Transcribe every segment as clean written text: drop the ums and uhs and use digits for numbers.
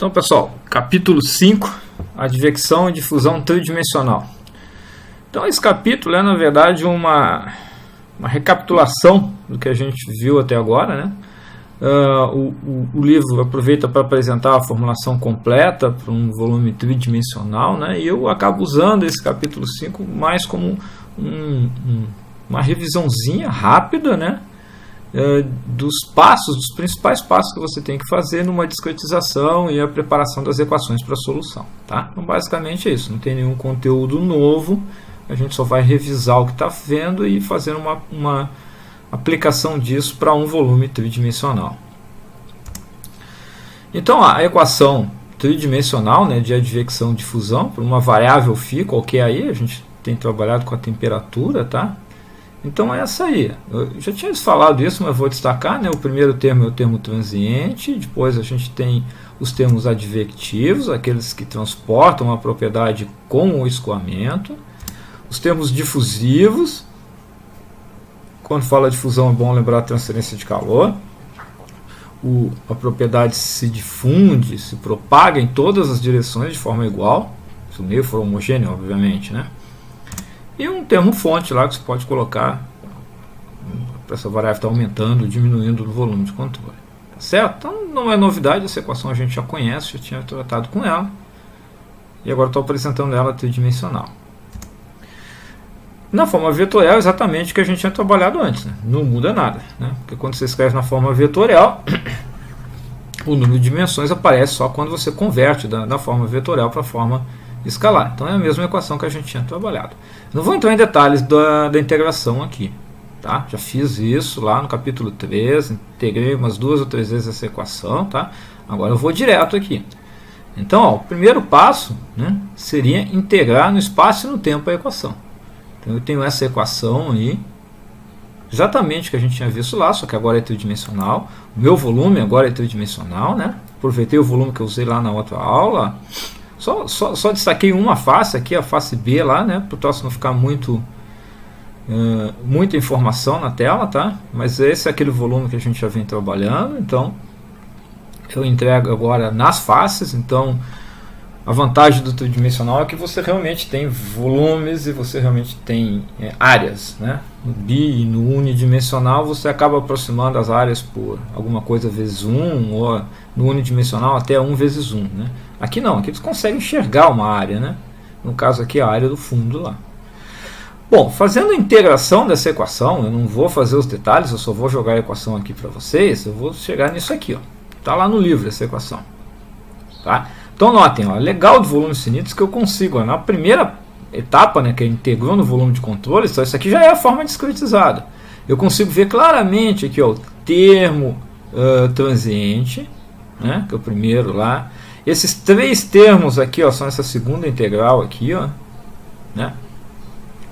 Então, pessoal, capítulo 5, advecção e difusão tridimensional. Então, esse capítulo é, na verdade, uma recapitulação do que a gente viu até agora, né? O livro aproveita para apresentar a formulação completa para um volume tridimensional, né? E eu acabo usando esse capítulo 5 mais como uma revisãozinha rápida, né? Dos principais passos que você tem que fazer numa discretização e a preparação das equações para a solução, tá? Então, basicamente é isso, não tem nenhum conteúdo novo, a gente só vai revisar o que está vendo e fazer uma aplicação disso para um volume tridimensional. Então, a equação tridimensional, né, de advecção e difusão, por uma variável φ, qualquer aí, a gente tem trabalhado com a temperatura, tá? Então é essa aí. Eu já tinha falado isso, mas vou destacar, né? O primeiro termo é o termo transiente, depois a gente tem os termos advectivos, aqueles que transportam a propriedade com o escoamento, os termos difusivos, quando fala de fusão é bom lembrar a transferência de calor, a propriedade se difunde, se propaga em todas as direções de forma igual, se o meio for homogêneo, obviamente, né? E um termo fonte lá que você pode colocar para essa variável estar aumentando, diminuindo o volume de controle. Tá certo? Então não é novidade, essa equação a gente já conhece, já tinha tratado com ela. E agora estou apresentando ela tridimensional. Na forma vetorial, exatamente o que a gente tinha trabalhado antes, né? Não muda nada, né? Porque quando você escreve na forma vetorial, o número de dimensões aparece só quando você converte da forma vetorial para a forma escalar. Então é a mesma equação que a gente tinha trabalhado. Não vou entrar em detalhes da integração aqui, tá? Já fiz isso lá no capítulo 3, integrei umas 2 ou 3 vezes essa equação, tá? Agora eu vou direto aqui. Então, ó, o primeiro passo, né, seria integrar no espaço e no tempo a equação. Então eu tenho essa equação aí, exatamente o que a gente tinha visto lá, só que agora é tridimensional. O meu volume agora é tridimensional, né? Aproveitei o volume que eu usei lá na outra aula. Só destaquei uma face aqui, a face B lá, né? Para o troço não ficar muita informação na tela, tá? Mas esse é aquele volume que a gente já vem trabalhando, então eu entrego agora nas faces. Então a vantagem do tridimensional é que você realmente tem volumes e você realmente tem áreas, né? No bi e no unidimensional você acaba aproximando as áreas por alguma coisa vezes 1, ou no unidimensional até 1 vezes 1, né? Aqui não, aqui você consegue enxergar uma área, né? No caso aqui a área do fundo lá. Bom, fazendo a integração dessa equação, eu não vou fazer os detalhes, eu só vou jogar a equação aqui para vocês, eu vou chegar nisso aqui, ó. Tá lá no livro essa equação, tá? Então notem, ó, legal de volumes finitos que eu consigo, ó, na primeira etapa, né, que é integrou no volume de controle, então isso aqui já é a forma discretizada. Eu consigo ver claramente aqui, ó, o termo transiente, né, que é o primeiro lá. Esses 3 termos aqui, ó, são essa segunda integral aqui, ó, né?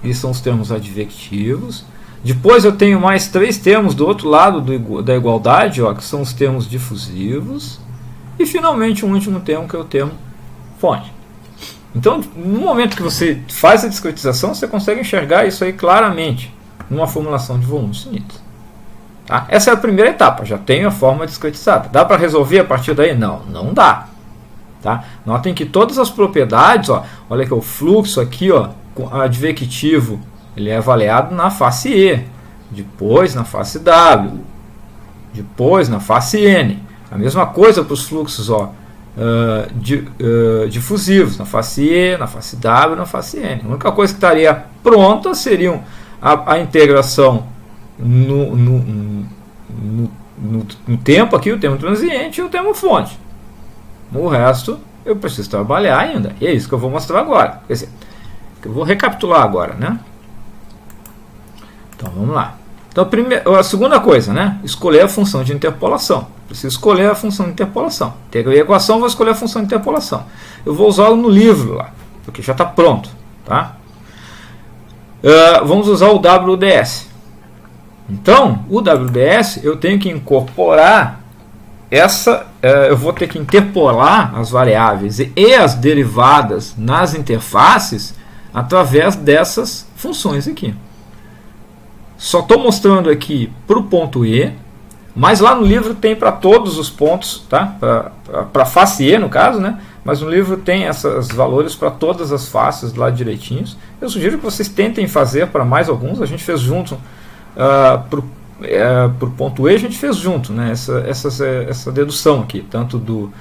Esses são os termos advectivos. Depois eu tenho mais 3 termos do outro lado da igualdade, ó, que são os termos difusivos. E finalmente um último termo, que é o termo fonte. Então, no momento que você faz a discretização, você consegue enxergar isso aí claramente numa formulação de volumes finitos. Tá? Essa é a primeira etapa, já tenho a forma discretizada. Dá para resolver a partir daí? Não, não dá. Tá? Notem que todas as propriedades, ó, olha que o fluxo aqui, ó, advectivo, ele é avaliado na face E, depois na face W, depois na face N. A mesma coisa para os fluxos, ó, difusivos, na face E, na face W, na face N. A única coisa que estaria pronta seria a integração no tempo aqui, o termo transiente e o termo fonte. O resto eu preciso trabalhar ainda. E é isso que eu vou mostrar agora. Quer dizer, que eu vou recapitular agora, né? Então vamos lá. Então a segunda coisa, né? Escolher a função de interpolação. Preciso escolher a função de interpolação. Integrei a equação, vou escolher a função de interpolação. Eu vou usá-lo no livro lá, porque já está pronto, tá? Vamos usar o WDS. Então, o WDS eu tenho que incorporar eu vou ter que interpolar as variáveis e as derivadas nas interfaces através dessas funções aqui. Só estou mostrando aqui para o ponto E Mas lá no livro tem para todos os pontos, tá? Para face E, no caso, né? Mas no livro tem esses valores para todas as faces lá direitinhos. Eu sugiro que vocês tentem fazer para mais alguns. A gente fez junto para o ponto E, a gente fez junto, né? Essa dedução aqui, tanto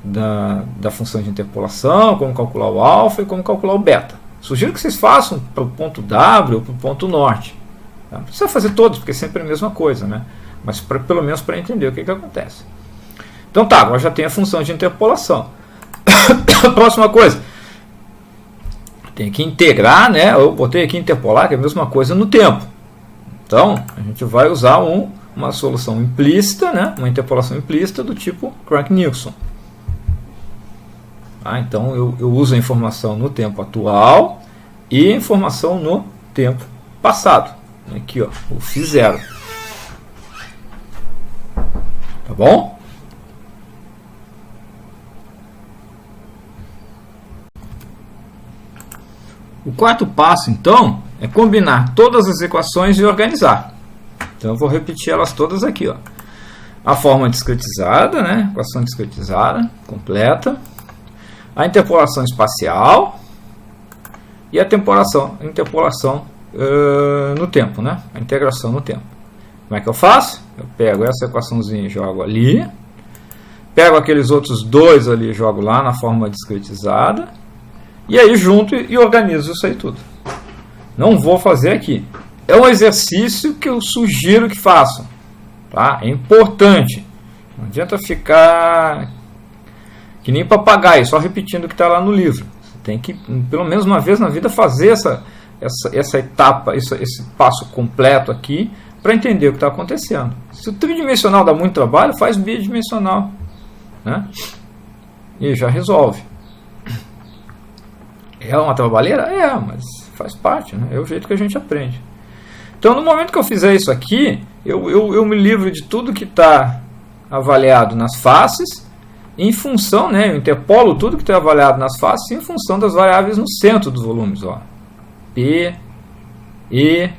da função de interpolação, como calcular o alfa e como calcular o beta. Sugiro que vocês façam para o ponto W ou para o ponto norte. Tá? Não precisa fazer todos, porque é sempre a mesma coisa, né? Mas pelo menos para entender o que acontece. Então tá, agora já tem a função de interpolação. Próxima coisa, tem que integrar, né? Eu botei aqui interpolar, que é a mesma coisa no tempo. Então a gente vai usar uma solução implícita, né? Uma interpolação implícita do tipo Crank-Nielsen. Então eu uso a informação no tempo atual e a informação no tempo passado. Aqui, ó, o φ0. Tá bom? O quarto passo, então, é combinar todas as equações e organizar. Então eu vou repetir elas todas aqui, ó. A forma discretizada, né? Equação discretizada, completa. A interpolação espacial e a interpolação no tempo, né? A integração no tempo. Como é que eu faço? Eu pego essa equaçãozinha e jogo ali. Pego aqueles outros dois ali e jogo lá na forma discretizada. E aí junto e organizo isso aí tudo. Não vou fazer aqui. É um exercício que eu sugiro que façam. Tá? É importante. Não adianta ficar que nem papagaio, só repetindo o que está lá no livro. Você tem que, pelo menos uma vez na vida, fazer essa etapa, esse passo completo aqui, para entender o que está acontecendo. Se o tridimensional dá muito trabalho, faz bidimensional, né? E já resolve. É uma trabalheira? É, mas faz parte, né? É o jeito que a gente aprende. Então, no momento que eu fizer isso aqui, eu me livro de tudo que está avaliado nas faces, em função, né? Eu interpolo tudo que está avaliado nas faces em função das variáveis no centro dos volumes. Ó. P, E,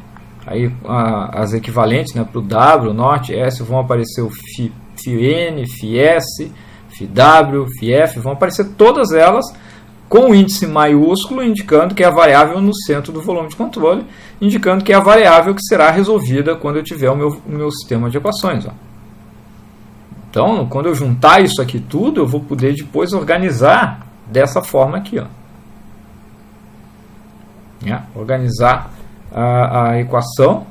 aí as equivalentes, né, para o W, norte, S, vão aparecer o φN, φS, φW, φF, vão aparecer todas elas com o índice maiúsculo, indicando que é a variável no centro do volume de controle, indicando que é a variável que será resolvida quando eu tiver o meu sistema de equações. Ó. Então, quando eu juntar isso aqui tudo, eu vou poder depois organizar dessa forma aqui. Ó. Organizar a equação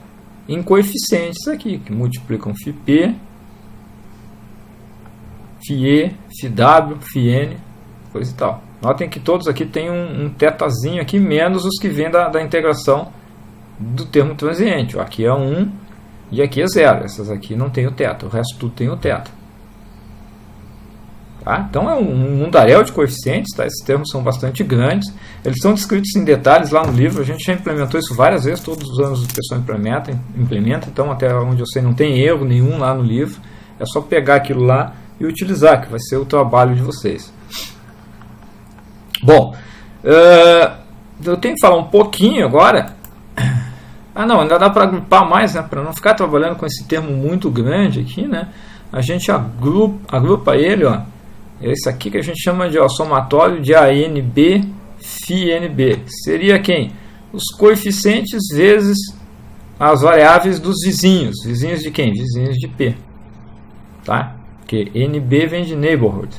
em coeficientes aqui, que multiplicam φP, φE, φW, φN, coisa e tal. Notem que todos aqui têm um tetazinho aqui, menos os que vêm da integração do termo transiente. Ó, aqui é 1 e aqui é 0. Essas aqui não tem o teta, o resto tudo tem o teta. Tá? Então é um mundaréu de coeficientes, tá? Esses termos são bastante grandes, eles são descritos em detalhes lá no livro, a gente já implementou isso várias vezes, todos os anos o pessoal implementa, então até onde eu sei não tem erro nenhum lá no livro, é só pegar aquilo lá e utilizar, que vai ser o trabalho de vocês. Bom, eu tenho que falar um pouquinho agora, não, ainda dá para agrupar mais, né? Para não ficar trabalhando com esse termo muito grande aqui, né? A gente agrupa ele, ó. Esse aqui que a gente chama de somatório de ANB, φNB. Seria quem? Os coeficientes vezes as variáveis dos vizinhos. Vizinhos de quem? Vizinhos de P. Tá? Porque NB vem de neighborhood.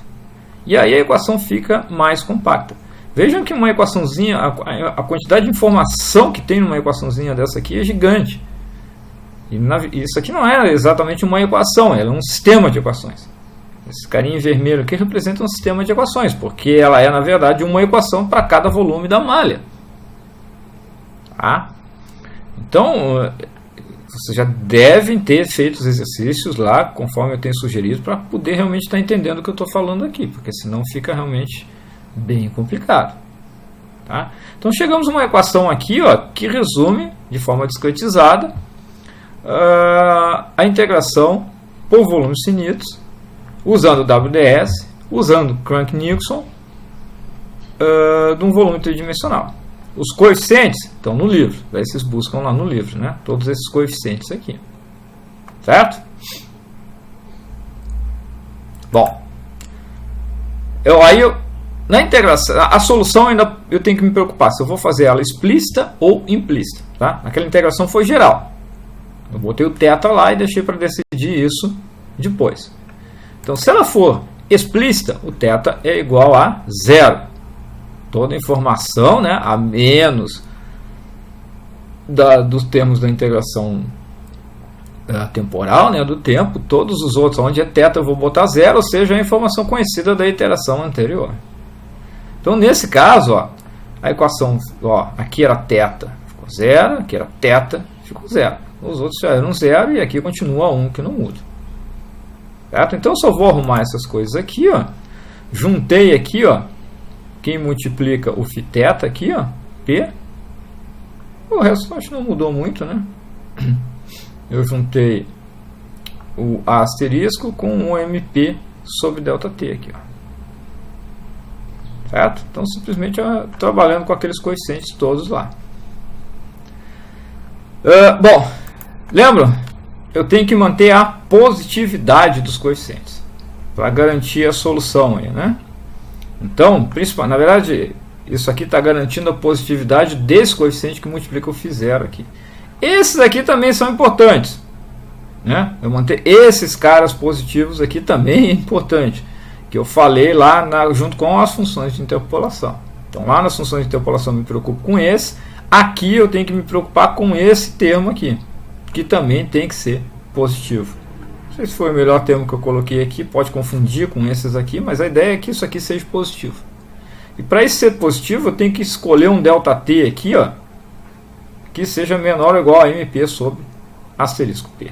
E aí a equação fica mais compacta. Vejam que uma equaçãozinha, a quantidade de informação que tem numa equaçãozinha dessa aqui é gigante. E isso aqui não é exatamente uma equação, ela é um sistema de equações. Esse carinha em vermelho aqui representa um sistema de equações, porque ela é, na verdade, uma equação para cada volume da malha. Tá? Então, vocês já devem ter feito os exercícios lá, conforme eu tenho sugerido, para poder realmente estar entendendo o que eu estou falando aqui, porque senão fica realmente bem complicado. Tá? Então, chegamos a uma equação aqui, ó, que resume, de forma discretizada, a integração por volumes finitos, usando WDS, usando Crank-Nielsen, de um volume tridimensional. Os coeficientes estão no livro, daí vocês buscam lá no livro, né? Todos esses coeficientes aqui, certo? Bom, na integração, a solução ainda eu tenho que me preocupar se eu vou fazer ela explícita ou implícita. Tá? Aquela integração foi geral. Eu botei o θ lá e deixei para decidir isso depois. Então, se ela for explícita, o θ é igual a 0. Toda informação, né, a menos dos termos da integração temporal, né, do tempo, todos os outros onde é θ eu vou botar 0, ou seja, a informação conhecida da iteração anterior. Então, nesse caso, ó, a equação, ó, aqui era θ, ficou 0, aqui era θ, ficou 0. Os outros já eram 0 e aqui continua 1, que não muda. Certo? Então, eu só vou arrumar essas coisas aqui, ó. Juntei aqui, ó, quem multiplica o φθ aqui, ó, P. O resto acho que não mudou muito, né? Eu juntei o A asterisco com o MP sobre ΔT aqui, ó. Certo? Então, simplesmente trabalhando com aqueles coeficientes todos lá. Bom, lembram? Eu tenho que manter a positividade dos coeficientes para garantir a solução aí, né? Então, na verdade, isso aqui está garantindo a positividade desse coeficiente que multiplica o φ0 aqui. Esses aqui também são importantes, né? Eu manter esses caras positivos aqui também é importante, que eu falei lá junto com as funções de interpolação. Então, lá nas funções de interpolação eu me preocupo com esse. Aqui eu tenho que me preocupar com esse termo aqui, que também tem que ser positivo. Não sei se foi o melhor termo que eu coloquei aqui, pode confundir com esses aqui, mas a ideia é que isso aqui seja positivo. E para isso ser positivo, eu tenho que escolher um ΔT aqui, ó, que seja menor ou igual a MP sobre asterisco P.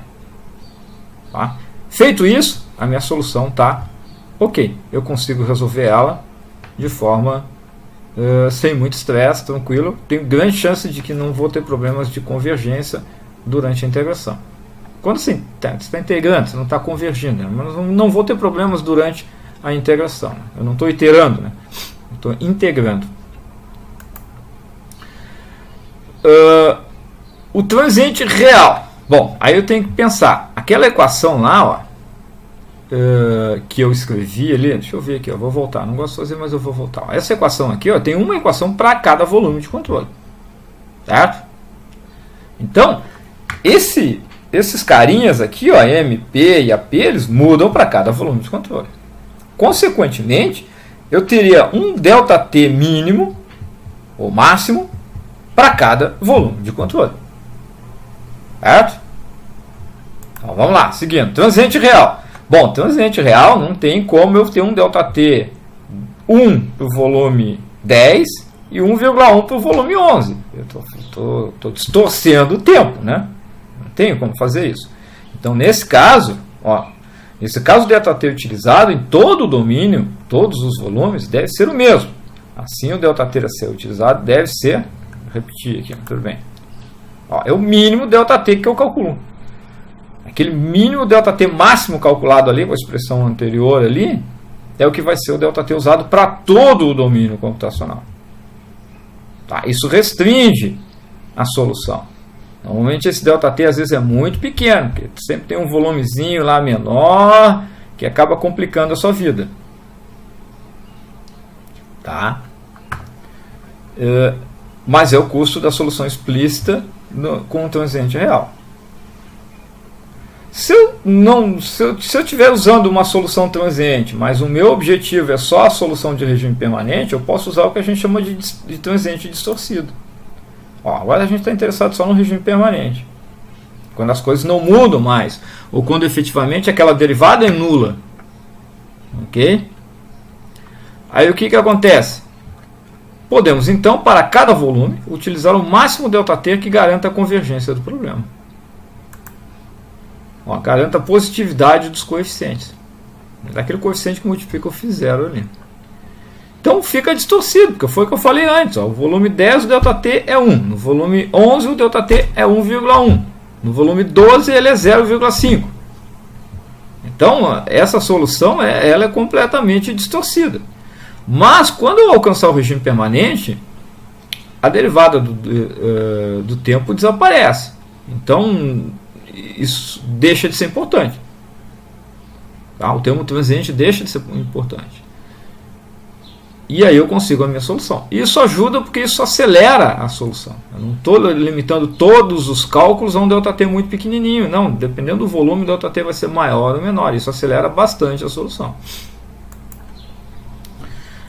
Tá? Feito isso, a minha solução está ok. Eu consigo resolver ela de forma sem muito estresse, tranquilo. Tenho grande chance de que não vou ter problemas de convergência durante a integração. Quando você está integrando, você não está convergindo, né? Mas não vou ter problemas durante a integração. Eu não estou iterando, né? Estou integrando. O transiente real. Bom, aí eu tenho que pensar. Aquela equação lá, ó, que eu escrevi ali, deixa eu ver aqui, ó, vou voltar. Não gosto de fazer, mas eu vou voltar. Essa equação aqui, ó, tem uma equação para cada volume de controle. Certo? Então, esses carinhas aqui, ó, MP e AP, eles mudam para cada volume de controle. Consequentemente, eu teria um ΔT mínimo ou máximo para cada volume de controle. Certo? Então, vamos lá, seguindo. Transiente real. Bom, transiente real não tem como eu ter um ΔT 1 para o volume 10 e 1,1 para o volume 11. Eu estou distorcendo o tempo, né? Não tenho como fazer isso. Então, nesse caso, ó, nesse caso o ΔT utilizado em todo o domínio, todos os volumes, deve ser o mesmo. Assim, o ΔT a ser utilizado deve ser, vou repetir aqui, tudo bem. Ó, é o mínimo ΔT que eu calculo. Aquele mínimo ΔT máximo calculado ali, com a expressão anterior ali, é o que vai ser o ΔT usado para todo o domínio computacional. Tá? Isso restringe a solução. Normalmente esse ΔT às vezes é muito pequeno, porque sempre tem um volumezinho lá menor, que acaba complicando a sua vida. Tá? Mas é o custo da solução explícita com o transiente real. Se eu estiver usando uma solução transiente, mas o meu objetivo é só a solução de regime permanente, eu posso usar o que a gente chama de transiente distorcido. Ó, agora a gente está interessado só no regime permanente. Quando as coisas não mudam mais, ou quando efetivamente aquela derivada é nula. Ok? Aí o que acontece? Podemos então, para cada volume, utilizar o máximo ΔT que garanta a convergência do problema. Ó, garanta a positividade dos coeficientes. Daquele coeficiente que multiplica o φ0 ali. Então fica distorcido, porque foi o que eu falei antes. Ó, o volume 10 o ΔT é 1. No volume 11 o ΔT é 1,1. No volume 12 ele é 0,5. Então essa solução ela é completamente distorcida. Mas quando eu alcançar o regime permanente, a derivada do tempo desaparece. Então isso deixa de ser importante. Tá? O termo transiente deixa de ser importante. E aí eu consigo a minha solução. Isso ajuda porque isso acelera a solução. Eu não estou limitando todos os cálculos a um ΔT muito pequenininho. Não, dependendo do volume, o ΔT vai ser maior ou menor. Isso acelera bastante a solução.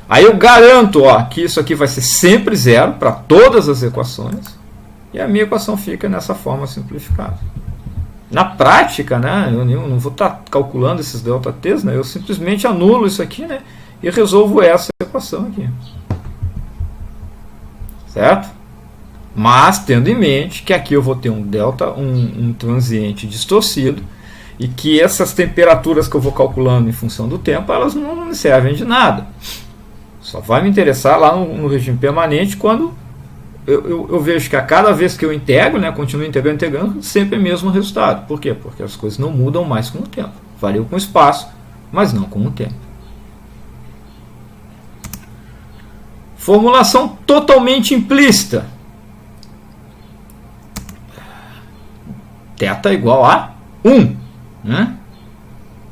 Aí eu garanto que isso aqui vai ser sempre zero para todas as equações. E a minha equação fica nessa forma simplificada. Na prática, né, eu não vou estar calculando esses ΔTs, né, eu simplesmente anulo isso aqui, né, e resolvo essa equação aqui. Certo? Mas tendo em mente que aqui eu vou ter um transiente distorcido e que essas temperaturas que eu vou calculando em função do tempo, elas não me servem de nada. Só vai me interessar lá no regime permanente quando eu vejo que a cada vez que eu integro, né, continuo integrando, sempre é o mesmo resultado. Por quê? Porque as coisas não mudam mais com o tempo. Variam com o espaço, mas não com o tempo. Formulação totalmente implícita. Θ igual a 1. Né?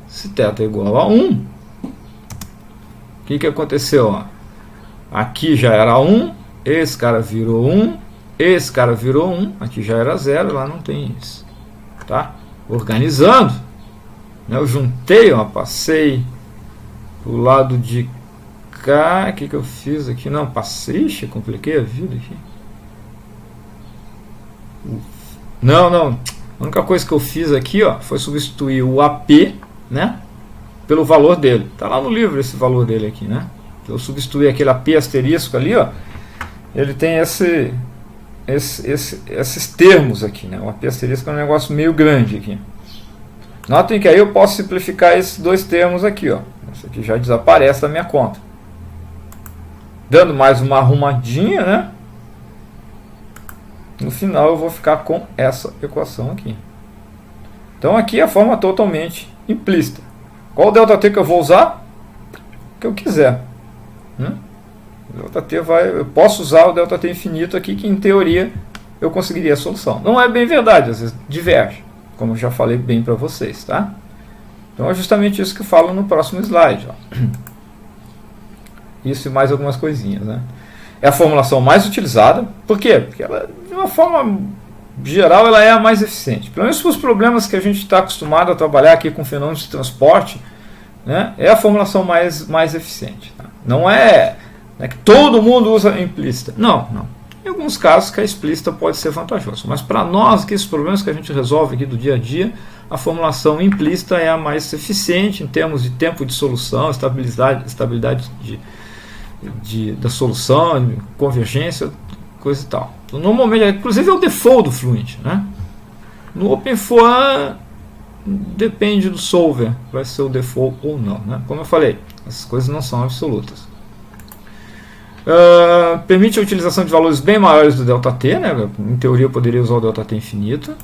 Se θ igual a 1, o que aconteceu? Aqui já era 1, esse cara virou 1, esse cara virou 1, aqui já era 0, lá não tem isso. Tá? Organizando, né, eu juntei, passei pro lado de cá. O que eu fiz aqui? Não, passei, compliquei a vida aqui. Não. A única coisa que eu fiz aqui foi substituir o AP, né, pelo valor dele. Está lá no livro esse valor dele aqui, né? Eu substituí aquele AP asterisco ali, ele tem esses termos aqui, né? O AP asterisco é um negócio meio grande aqui. Notem que aí eu posso simplificar esses dois termos aqui, Esse aqui já desaparece da minha conta. Dando mais uma arrumadinha, né? No final eu vou ficar com essa equação aqui. Então aqui é a forma totalmente implícita. Qual o ΔT que eu vou usar? O que eu quiser. O ΔT eu posso usar o ΔT infinito aqui, que em teoria eu conseguiria a solução. Não é bem verdade, às vezes diverge, como eu já falei bem para vocês, tá? Então é justamente isso que eu falo no próximo slide. Isso e mais algumas coisinhas, né? É a formulação mais utilizada. Por quê? Porque ela, de uma forma geral, ela é a mais eficiente. Pelo menos para os problemas que a gente está acostumado a trabalhar aqui com fenômenos de transporte, né? É a formulação mais eficiente. Tá? Não é que todo mundo usa implícita. Não. Em alguns casos que a explícita pode ser vantajosa. Mas para nós, que esses problemas que a gente resolve aqui do dia a dia, a formulação implícita é a mais eficiente em termos de tempo de solução, estabilidade da solução, convergência, coisa e tal. Então, normalmente, inclusive é o default do Fluent, né? No OpenFOAM depende do solver, vai ser o default ou não, né? Como eu falei, essas coisas não são absolutas. Permite a utilização de valores bem maiores do ΔT, né? Em teoria eu poderia usar o ΔT infinito.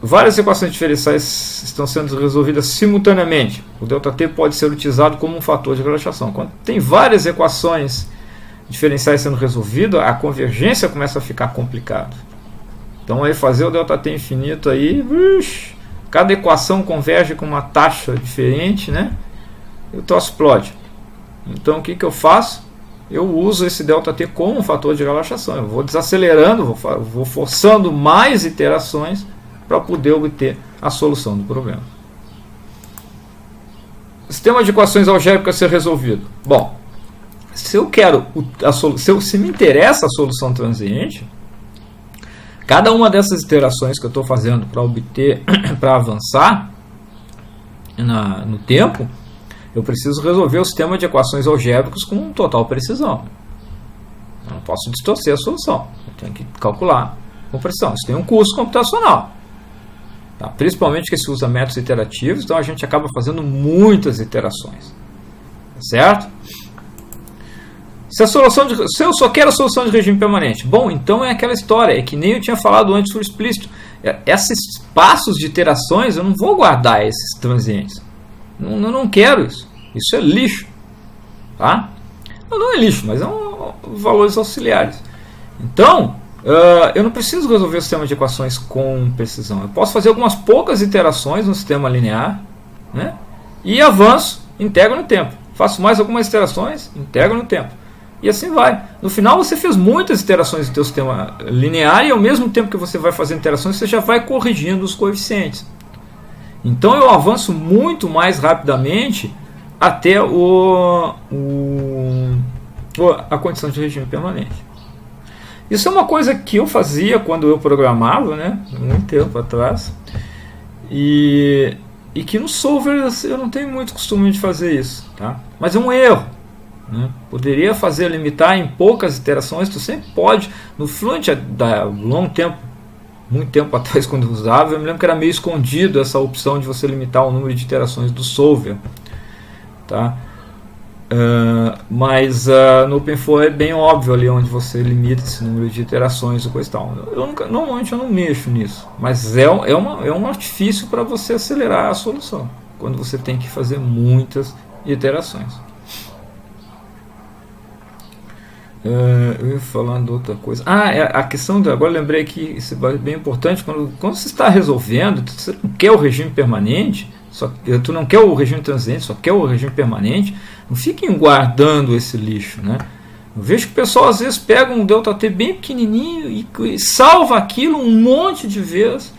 Várias equações diferenciais estão sendo resolvidas simultaneamente. O ΔT pode ser utilizado como um fator de relaxação. Quando tem várias equações diferenciais sendo resolvidas, a convergência começa a ficar complicada. Então aí fazer o ΔT infinito aí, cada equação converge com uma taxa diferente, né? E o troço explode. Então o que eu faço? Eu uso esse ΔT como um fator de relaxação. Eu vou desacelerando, vou forçando mais iterações para poder obter a solução do problema. Sistema de equações algébricas ser resolvido. Bom, se eu quero se me interessa a solução transiente, cada uma dessas iterações que eu estou fazendo para obter, para avançar no tempo, eu preciso resolver o sistema de equações algébricas com total precisão. Eu não posso distorcer a solução. Eu tenho que calcular com precisão. Isso tem um custo computacional. Tá? Principalmente que se usa métodos iterativos, então a gente acaba fazendo muitas iterações. Certo? Se eu só quero a solução de regime permanente, bom, então é aquela história, é que nem eu tinha falado antes por explícito. Esses passos de iterações, eu não vou guardar esses transientes. Eu não quero isso. Isso é lixo. Tá? Não é lixo, mas é valores auxiliares. Então, Eu não preciso resolver o sistema de equações com precisão. Eu posso fazer algumas poucas iterações no sistema linear, né? E avanço, integro no tempo. Faço mais algumas iterações, integro no tempo. E assim vai. No final você fez muitas iterações no seu sistema linear e ao mesmo tempo que você vai fazendo iterações, você já vai corrigindo os coeficientes. Então eu avanço muito mais rapidamente até a condição de regime permanente. Isso é uma coisa que eu fazia quando eu programava, né, muito tempo atrás, e que no Solver eu não tenho muito costume de fazer isso, tá? Mas é um erro, né? Poderia fazer limitar em poucas iterações. Tu sempre pode. No Fluent, há muito tempo atrás, quando eu usava, eu me lembro que era meio escondido essa opção de você limitar o número de iterações do Solver, tá? Mas no OpenFlow é bem óbvio ali onde você limita esse número de iterações e coisa e tal. Normalmente eu não mexo nisso, mas é um artifício para você acelerar a solução quando você tem que fazer muitas iterações. Eu ia falando outra coisa. A questão agora lembrei que isso é bem importante. Quando você está resolvendo, você não quer o regime permanente, tu não quer o regime transiente, só quer o regime permanente. Não fiquem guardando esse lixo, né? Eu vejo que o pessoal às vezes pega um ΔT bem pequenininho e salva aquilo um monte de vezes.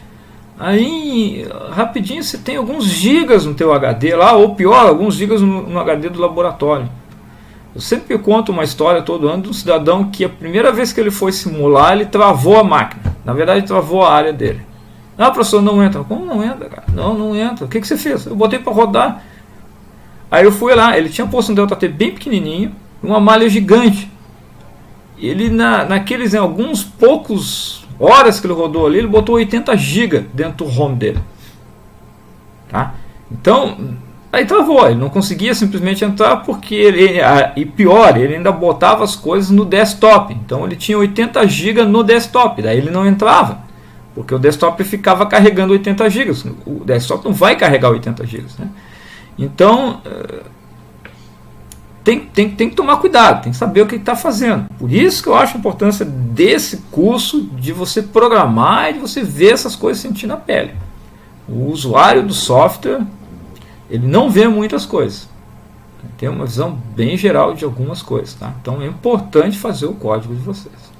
Aí rapidinho você tem alguns gigas no teu HD lá, ou pior, alguns gigas no HD do laboratório. Eu sempre conto uma história todo ano de um cidadão que a primeira vez que ele foi simular, ele travou a máquina. Na verdade, travou a área dele. Professor, não entra. Como não entra, cara? Não entra. O que você fez? Eu botei para rodar. Aí eu fui lá, ele tinha posto um ΔT bem pequenininho, uma malha gigante. Ele naqueles, em alguns poucos horas que ele rodou ali, ele botou 80 GB dentro do ROM dele. Tá? Então, aí travou, ele não conseguia simplesmente entrar porque e pior, ele ainda botava as coisas no desktop. Então ele tinha 80 GB no desktop, daí ele não entrava, porque o desktop ficava carregando 80 GB. O desktop não vai carregar 80 GB, né? Então tem que tomar cuidado, tem que saber o que está fazendo. Por isso que eu acho a importância desse curso, de você programar e de você ver essas coisas, sentir na pele. O usuário do software, ele não vê muitas coisas, tem uma visão bem geral de algumas coisas, tá? Então é importante fazer o código de vocês.